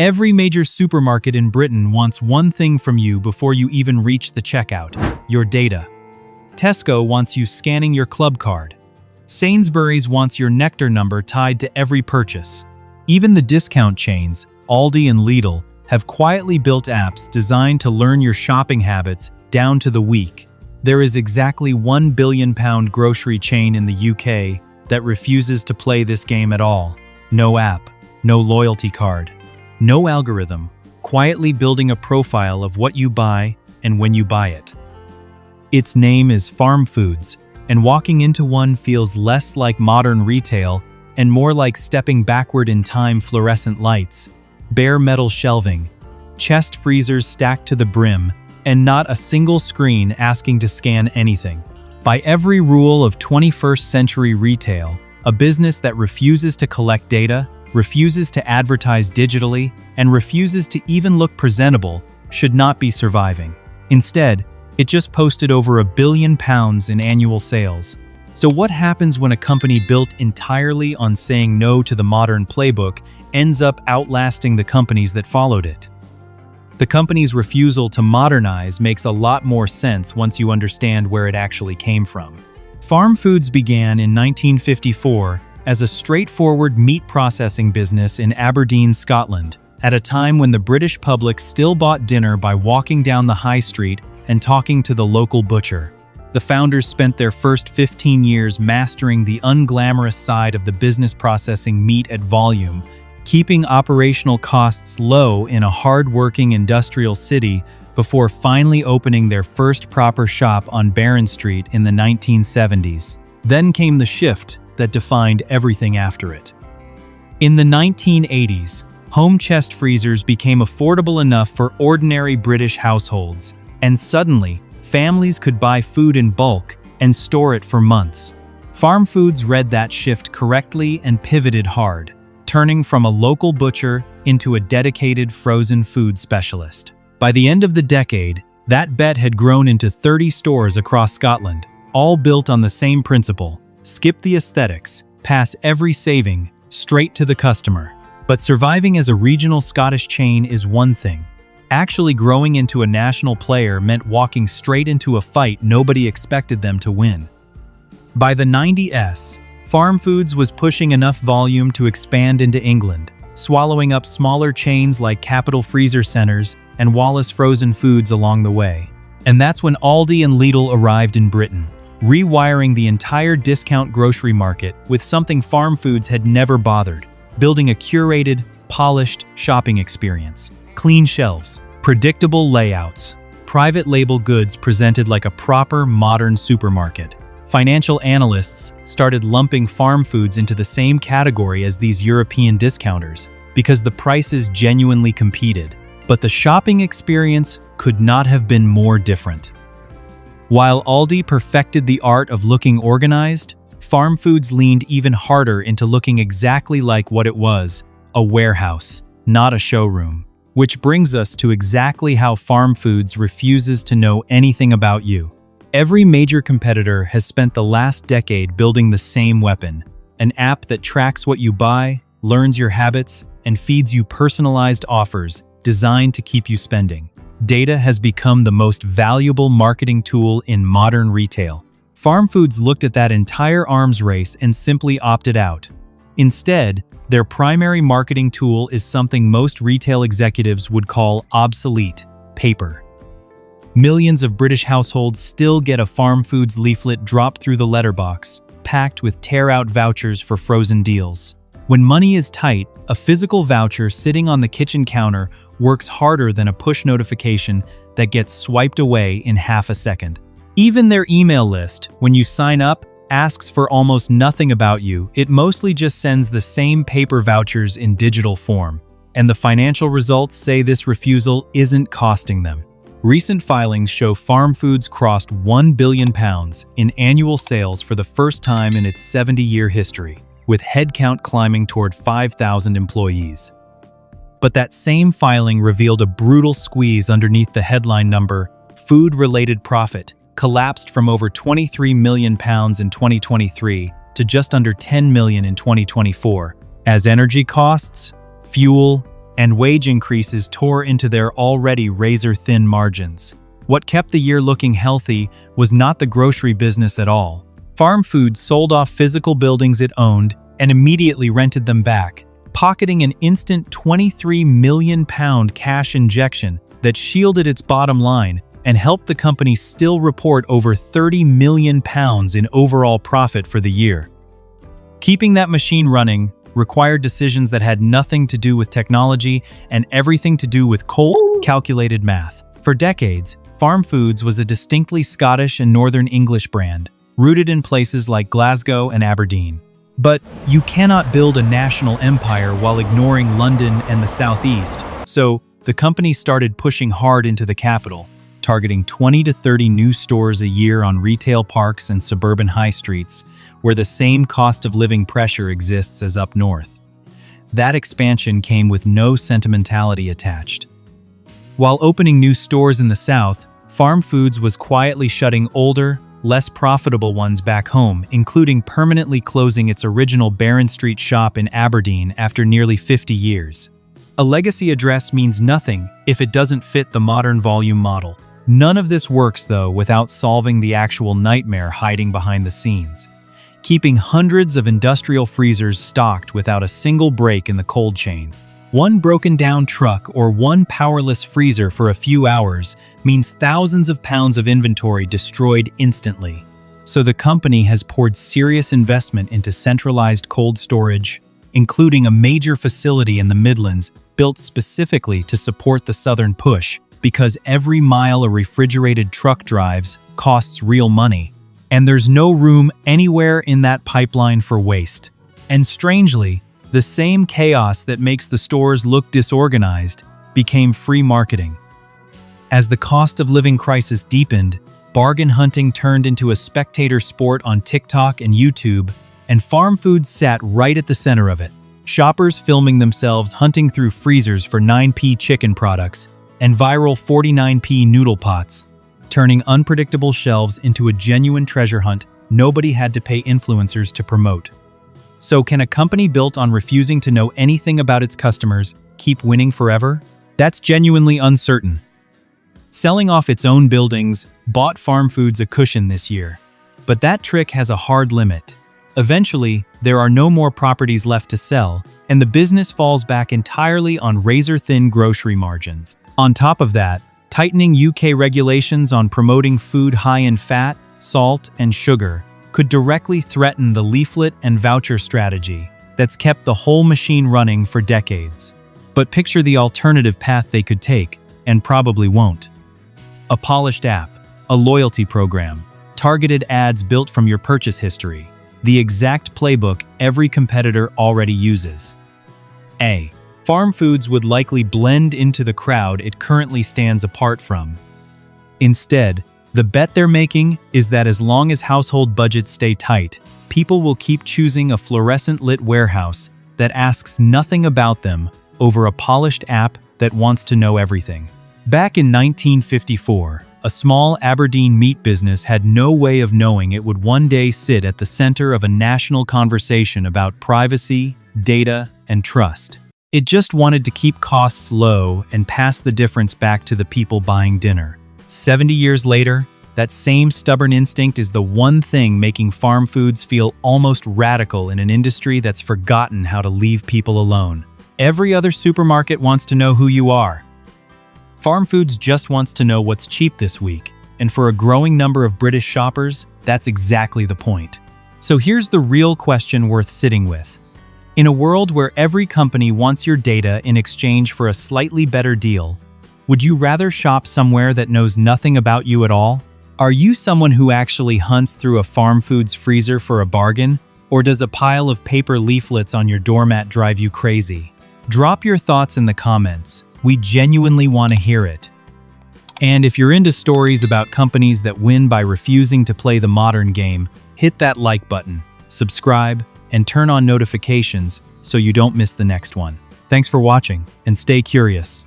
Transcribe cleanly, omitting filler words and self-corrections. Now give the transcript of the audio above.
Every major supermarket in Britain wants one thing from you before you even reach the checkout: your data. Tesco wants you scanning your club card. Sainsbury's wants your nectar number tied to every purchase. Even the discount chains, Aldi and Lidl, have quietly built apps designed to learn your shopping habits down to the week. There is exactly £1 billion grocery chain in the UK that refuses to play this game at all. No app, no loyalty card, no algorithm, quietly building a profile of what you buy and when you buy it. Its name is Farmfoods, and walking into one feels less like modern retail and more like stepping backward in time. Fluorescent lights, bare metal shelving, chest freezers stacked to the brim, and not a single screen asking to scan anything. By every rule of 21st century retail, a business that refuses to collect data, refuses to advertise digitally, and refuses to even look presentable should not be surviving. Instead, it just posted over £1 billion in annual sales. So what happens when a company built entirely on saying no to the modern playbook ends up outlasting the companies that followed it? The company's refusal to modernize makes a lot more sense once you understand where it actually came from. Farmfoods began in 1954 as a straightforward meat processing business in Aberdeen, Scotland, at a time when the British public still bought dinner by walking down the high street and talking to the local butcher. The founders spent their first 15 years mastering the unglamorous side of the business, processing meat at volume, keeping operational costs low in a hard-working industrial city before finally opening their first proper shop on Barron Street in the 1970s. Then came the shift that defined everything after it. In the 1980s, home chest freezers became affordable enough for ordinary British households, and suddenly, families could buy food in bulk and store it for months. Farmfoods read that shift correctly and pivoted hard, turning from a local butcher into a dedicated frozen food specialist. By the end of the decade, that bet had grown into 30 stores across Scotland, all built on the same principle: skip the aesthetics, pass every saving, straight to the customer. But surviving as a regional Scottish chain is one thing. Actually growing into a national player meant walking straight into a fight nobody expected them to win. By the 90s, Farmfoods was pushing enough volume to expand into England, swallowing up smaller chains like Capital Freezer Centers and Wallace Frozen Foods along the way. And that's when Aldi and Lidl arrived in Britain, rewiring the entire discount grocery market with something Farmfoods had never bothered: building a curated, polished shopping experience. Clean shelves, predictable layouts, private label goods presented like a proper modern supermarket. Financial analysts started lumping Farmfoods into the same category as these European discounters because the prices genuinely competed, but the shopping experience could not have been more different. While Aldi perfected the art of looking organized, Farmfoods leaned even harder into looking exactly like what it was: a warehouse, not a showroom. Which brings us to exactly how Farmfoods refuses to know anything about you. Every major competitor has spent the last decade building the same weapon: an app that tracks what you buy, learns your habits, and feeds you personalized offers designed to keep you spending. Data has become the most valuable marketing tool in modern retail. Farmfoods looked at that entire arms race and simply opted out. Instead, their primary marketing tool is something most retail executives would call obsolete: paper. Millions of British households still get a Farmfoods leaflet dropped through the letterbox, packed with tear-out vouchers for frozen deals. When money is tight, a physical voucher sitting on the kitchen counter works harder than a push notification that gets swiped away in half a second. Even their email list, when you sign up, asks for almost nothing about you. It mostly just sends the same paper vouchers in digital form. And the financial results say this refusal isn't costing them. Recent filings show Farmfoods crossed £1 billion in annual sales for the first time in its 70-year history, with headcount climbing toward 5,000 employees. But that same filing revealed a brutal squeeze underneath the headline number: food-related profit collapsed from over £23 million in 2023 to just under £10 million in 2024, as energy costs, fuel, and wage increases tore into their already razor-thin margins. What kept the year looking healthy was not the grocery business at all. Farmfoods sold off physical buildings it owned and immediately rented them back, pocketing an instant £23 million cash injection that shielded its bottom line and helped the company still report over £30 million in overall profit for the year. Keeping that machine running required decisions that had nothing to do with technology and everything to do with cold, calculated math. For decades, Farmfoods was a distinctly Scottish and Northern English brand, rooted in places like Glasgow and Aberdeen. But you cannot build a national empire while ignoring London and the Southeast, so the company started pushing hard into the capital, targeting 20 to 30 new stores a year on retail parks and suburban high streets, where the same cost of living pressure exists as up north. That expansion came with no sentimentality attached. While opening new stores in the South, Farmfoods was quietly shutting older, less profitable ones back home, including permanently closing its original Barron Street shop in Aberdeen after nearly 50 years. A legacy address means nothing if it doesn't fit the modern volume model. None of this works, though, without solving the actual nightmare hiding behind the scenes. Keeping hundreds of industrial freezers stocked without a single break in the cold chain. One broken down truck or one powerless freezer for a few hours means thousands of pounds of inventory destroyed instantly. So the company has poured serious investment into centralized cold storage, including a major facility in the Midlands built specifically to support the southern push, because every mile a refrigerated truck drives costs real money, and there's no room anywhere in that pipeline for waste. And strangely, the same chaos that makes the stores look disorganized became free marketing. As the cost of living crisis deepened, bargain hunting turned into a spectator sport on TikTok and YouTube, and Farmfoods sat right at the center of it. Shoppers filming themselves hunting through freezers for 9p chicken products and viral 49p noodle pots, turning unpredictable shelves into a genuine treasure hunt nobody had to pay influencers to promote. So can a company built on refusing to know anything about its customers keep winning forever? That's genuinely uncertain. Selling off its own buildings bought Farmfoods a cushion this year, but that trick has a hard limit. Eventually, there are no more properties left to sell, and the business falls back entirely on razor-thin grocery margins. On top of that, tightening UK regulations on promoting food high in fat, salt, and sugar could directly threaten the leaflet and voucher strategy that's kept the whole machine running for decades. But picture the alternative path they could take, and probably won't. A polished app, a loyalty program, targeted ads built from your purchase history, the exact playbook every competitor already uses. Farmfoods would likely blend into the crowd it currently stands apart from. Instead, the bet they're making is that as long as household budgets stay tight, people will keep choosing a fluorescent-lit warehouse that asks nothing about them over a polished app that wants to know everything. Back in 1954, a small Aberdeen meat business had no way of knowing it would one day sit at the center of a national conversation about privacy, data, and trust. It just wanted to keep costs low and pass the difference back to the people buying dinner. 70 years later, that same stubborn instinct is the one thing making Farmfoods feel almost radical in an industry that's forgotten how to leave people alone. Every other supermarket wants to know who you are. Farmfoods just wants to know what's cheap this week, and for a growing number of British shoppers, that's exactly the point. So here's the real question worth sitting with. In a world where every company wants your data in exchange for a slightly better deal, would you rather shop somewhere that knows nothing about you at all? Are you someone who actually hunts through a Farmfoods freezer for a bargain, or does a pile of paper leaflets on your doormat drive you crazy? Drop your thoughts in the comments. We genuinely want to hear it. And if you're into stories about companies that win by refusing to play the modern game, hit that like button, subscribe, and turn on notifications so you don't miss the next one. Thanks for watching, and stay curious.